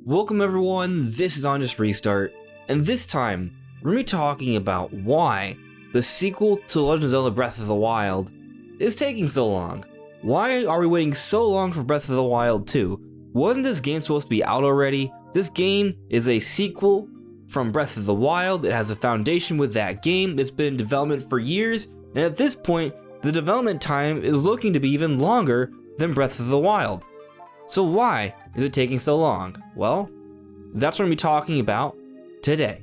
Welcome everyone, this is On Just Restart, and this time, we're going to be talking about why the sequel to Legend of Zelda Breath of the Wild is taking so long. Why are we waiting so long for Breath of the Wild 2? Wasn't this game supposed to be out already? This game is a sequel from Breath of the Wild. It has a foundation with that game. It's been in development for years, and at this point, the development time is looking to be even longer than Breath of the Wild. So why is it taking so long? Well, that's what I'm going to be talking about today.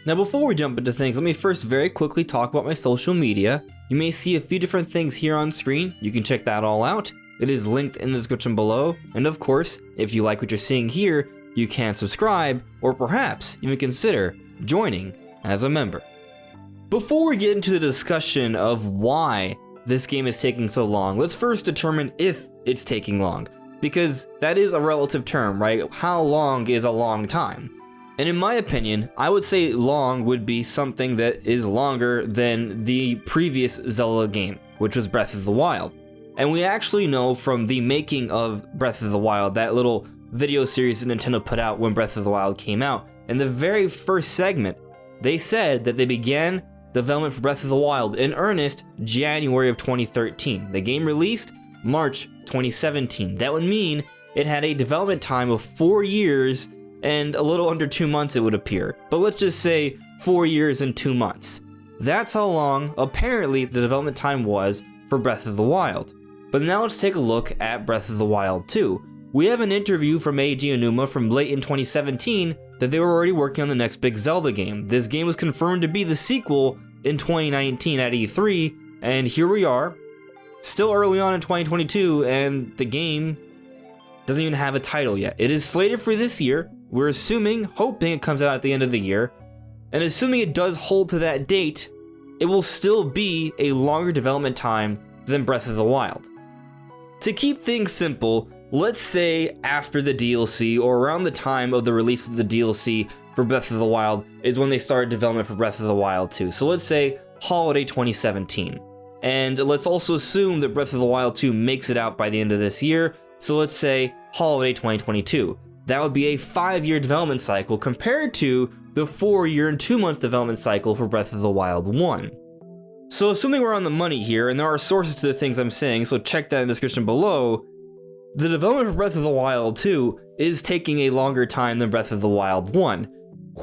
Now before we jump into things, let me first very quickly talk about my social media. You may see a few different things here on screen. You can check that all out. It is linked in the description below. And of course, if you like what you're seeing here, you can subscribe or perhaps even consider joining as a member. Before we get into the discussion of why this game is taking so long, let's first determine if it's taking long. Because that is a relative term, right? How long is a long time? And in my opinion, I would say long would be something that is longer than the previous Zelda game, which was Breath of the Wild. And we actually know from the making of Breath of the Wild, that little video series that Nintendo put out when Breath of the Wild came out, in the very first segment, they said that they began development for Breath of the Wild in earnest January of 2013. The game released March 2017. That would mean it had a development time of 4 years and a little under 2 months, it would appear. But let's just say 4 years and 2 months. That's how long apparently the development time was for Breath of the Wild. But now let's take a look at Breath of the Wild 2. We have an interview from Eiji Aonuma from late in 2017 that they were already working on the next big Zelda game. This game was confirmed to be the sequel in 2019 at E3, and here we are, still early on in 2022, and the game doesn't even have a title yet. It is slated for this year. We're hoping it comes out at the end of the year. And assuming it does hold to that date, it will still be a longer development time than Breath of the Wild. To keep things simple, let's say after the DLC or around the time of the release of the DLC for Breath of the Wild is when they started development for Breath of the Wild 2. So let's say holiday 2017. And let's also assume that Breath of the Wild 2 makes it out by the end of this year, so let's say holiday 2022. That would be a 5-year development cycle compared to the 4-year and 2-month development cycle for Breath of the Wild 1. So assuming we're on the money here, and there are sources to the things I'm saying, so check that in the description below, the development for Breath of the Wild 2 is taking a longer time than Breath of the Wild 1,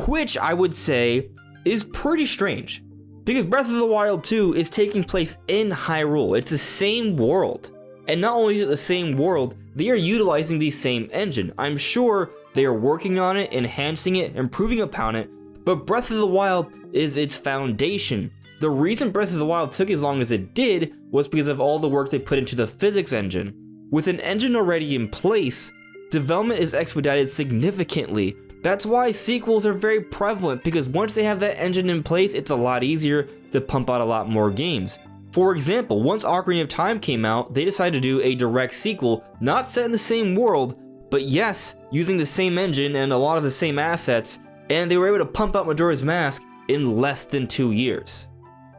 which I would say is pretty strange. Because Breath of the Wild 2 is taking place in Hyrule. It's the same world. And not only is it the same world, they are utilizing the same engine. I'm sure they are working on it, enhancing it, improving upon it, but Breath of the Wild is its foundation. The reason Breath of the Wild took as long as it did was because of all the work they put into the physics engine. With an engine already in place, development is expedited significantly. That's why sequels are very prevalent, because once they have that engine in place, it's a lot easier to pump out a lot more games. For example, once Ocarina of Time came out, they decided to do a direct sequel, not set in the same world, but yes, using the same engine and a lot of the same assets, and they were able to pump out Majora's Mask in less than 2 years.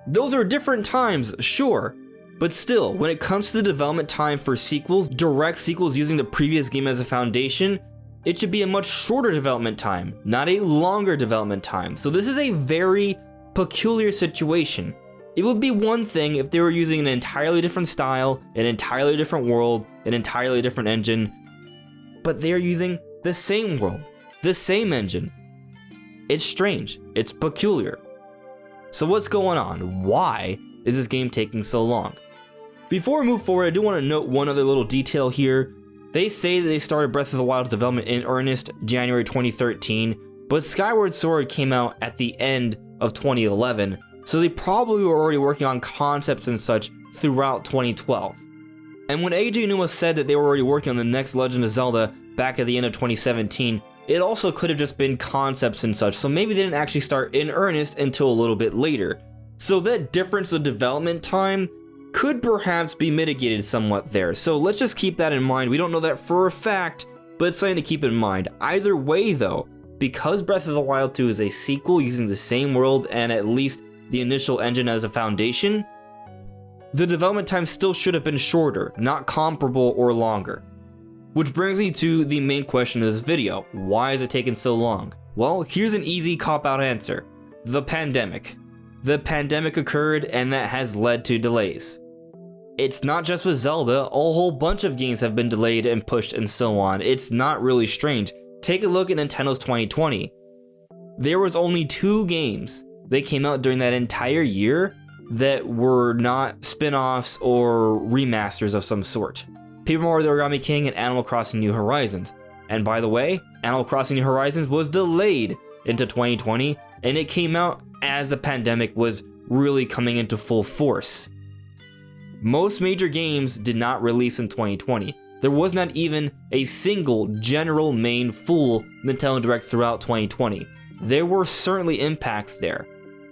Those are different times, sure, but still, when it comes to the development time for sequels, direct sequels using the previous game as a foundation, it should be a much shorter development time, not a longer development time. So this is a very peculiar situation. It would be one thing if they were using an entirely different style, an entirely different world, an entirely different engine, but they are using the same world, the same engine. It's strange, it's peculiar. So what's going on? Why is this game taking so long? Before we move forward, I do want to note one other little detail here. They say that they started Breath of the Wild's development in earnest January 2013, but Skyward Sword came out at the end of 2011, so they probably were already working on concepts and such throughout 2012. And when Eiji Aonuma said that they were already working on the next Legend of Zelda back at the end of 2017, it also could have just been concepts and such, so maybe they didn't actually start in earnest until a little bit later. So that difference of development time could perhaps be mitigated somewhat there. So let's just keep that in mind. We don't know that for a fact, but it's something to keep in mind. Either way though, because Breath of the Wild 2 is a sequel using the same world and at least the initial engine as a foundation, the development time still should have been shorter, not comparable or longer. Which brings me to the main question of this video. Why is it taking so long? Well, here's an easy cop-out answer. The pandemic. The pandemic occurred and that has led to delays. It's not just with Zelda, a whole bunch of games have been delayed and pushed and so on. It's not really strange. Take a look at Nintendo's 2020. There was only 2 games that came out during that entire year that were not spin-offs or remasters of some sort. Paper Mario the Origami King and Animal Crossing New Horizons. And by the way, Animal Crossing New Horizons was delayed into 2020, and it came out as the pandemic was really coming into full force. Most major games did not release in 2020. There was not even a single general main full Nintendo Direct throughout 2020. There were certainly impacts there.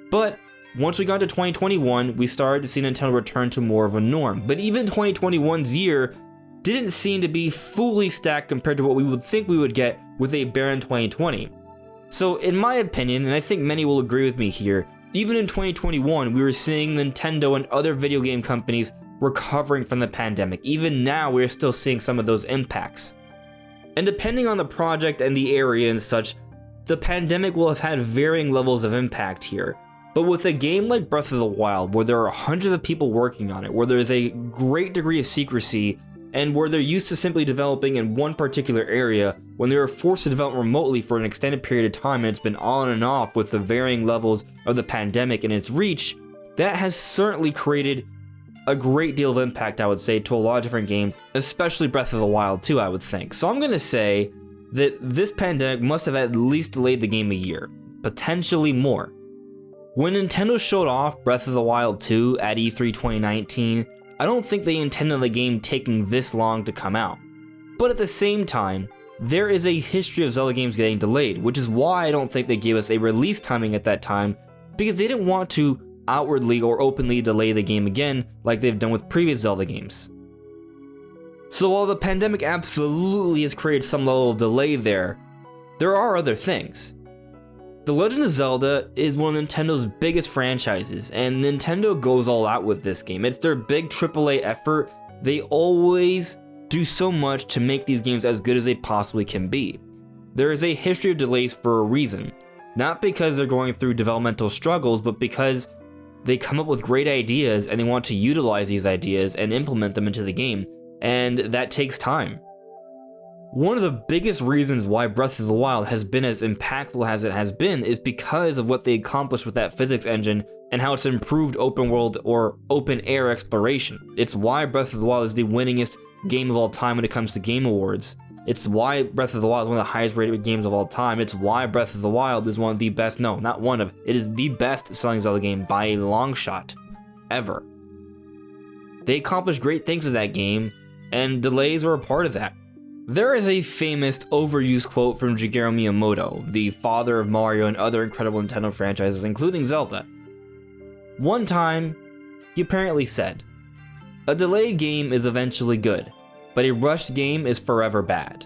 But once we got to 2021, we started to see Nintendo return to more of a norm. But even 2021's year didn't seem to be fully stacked compared to what we would think we would get with a barren 2020. So in my opinion, and I think many will agree with me here, even in 2021, we were seeing Nintendo and other video game companies recovering from the pandemic. Even now, we're still seeing some of those impacts. And depending on the project and the area and such, the pandemic will have had varying levels of impact here. But with a game like Breath of the Wild, where there are hundreds of people working on it, where there's a great degree of secrecy, and where they're used to simply developing in one particular area, when they were forced to develop remotely for an extended period of time, and it's been on and off with the varying levels of the pandemic and its reach, that has certainly created a great deal of impact, I would say, to a lot of different games, especially Breath of the Wild too, I would think. So I'm gonna say that this pandemic must have at least delayed the game a year, potentially more. When Nintendo showed off Breath of the Wild 2 at E3 2019, I don't think they intended the game taking this long to come out. But at the same time, there is a history of Zelda games getting delayed, which is why I don't think they gave us a release timing at that time, because they didn't want to outwardly or openly delay the game again like they've done with previous Zelda games. So while the pandemic absolutely has created some level of delay there are other things. The Legend of Zelda is one of Nintendo's biggest franchises, and Nintendo goes all out with this game. It's their big AAA effort. They always do so much to make these games as good as they possibly can be. There is a history of delays for a reason. Not because they're going through developmental struggles, but because they come up with great ideas and they want to utilize these ideas and implement them into the game, and that takes time. One of the biggest reasons why Breath of the Wild has been as impactful as it has been is because of what they accomplished with that physics engine and how it's improved open world or open air exploration. It's why Breath of the Wild is the winningest game of all time when it comes to Game Awards. It's why Breath of the Wild is one of the highest rated games of all time. It's why Breath of the Wild is one of the best, no, not one of, it is the best selling Zelda game by a long shot, ever. They accomplished great things in that game, and delays were a part of that. There is a famous overused quote from Shigeru Miyamoto, the father of Mario and other incredible Nintendo franchises, including Zelda. One time, he apparently said, "A delayed game is eventually good, but a rushed game is forever bad."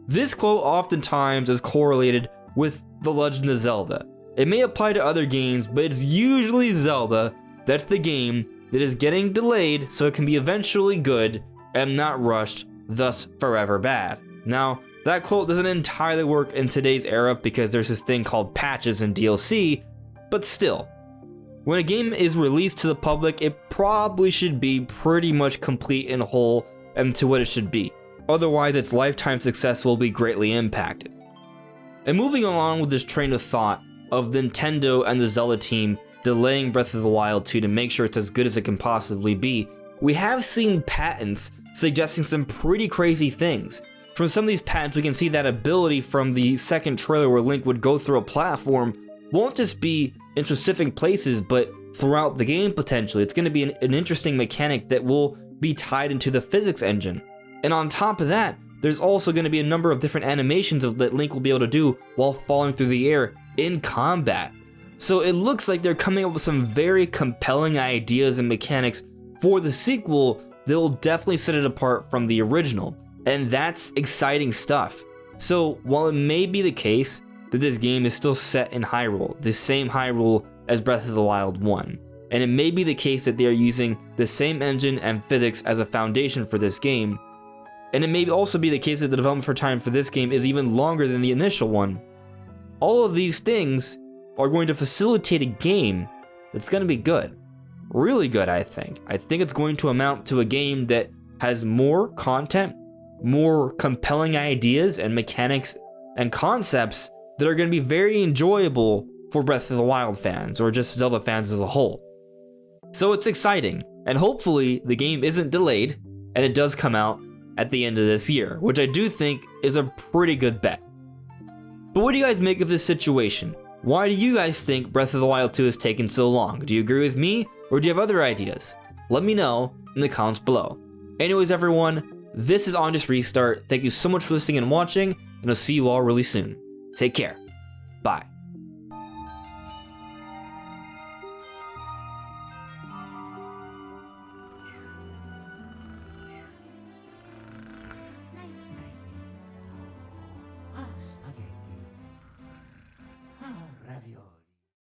This quote oftentimes is correlated with The Legend of Zelda. It may apply to other games, but it's usually Zelda that's the game that is getting delayed so it can be eventually good and not rushed, thus forever bad. Now, that quote doesn't entirely work in today's era because there's this thing called patches and DLC, but still, when a game is released to the public, it probably should be pretty much complete and whole and to what it should be. Otherwise, its lifetime success will be greatly impacted. And moving along with this train of thought of Nintendo and the Zelda team delaying Breath of the Wild 2 to make sure it's as good as it can possibly be, we have seen patents suggesting some pretty crazy things. From some of these patents, we can see that ability from the second trailer where Link would go through a platform won't just be in specific places, but throughout the game potentially. It's going to be an interesting mechanic that will be tied into the physics engine. And on top of that, there's also going to be a number of different animations that Link will be able to do while falling through the air in combat. So it looks like they're coming up with some very compelling ideas and mechanics for the sequel that will definitely set it apart from the original. And that's exciting stuff. So while it may be the case that this game is still set in Hyrule, the same Hyrule as Breath of the Wild 1, and it may be the case that they are using the same engine and physics as a foundation for this game, and it may also be the case that the development for time for this game is even longer than the initial one. All of these things are going to facilitate a game that's going to be good. Really good, I think. I think it's going to amount to a game that has more content, more compelling ideas and mechanics and concepts that are going to be very enjoyable for Breath of the Wild fans, or just Zelda fans as a whole. So it's exciting, and hopefully the game isn't delayed, and it does come out at the end of this year, which I do think is a pretty good bet. But what do you guys make of this situation? Why do you guys think Breath of the Wild 2 has taken so long? Do you agree with me, or do you have other ideas? Let me know in the comments below. Anyways, everyone, this is On Just Restart. Thank you so much for listening and watching, and I'll see you all really soon. Take care. Bye.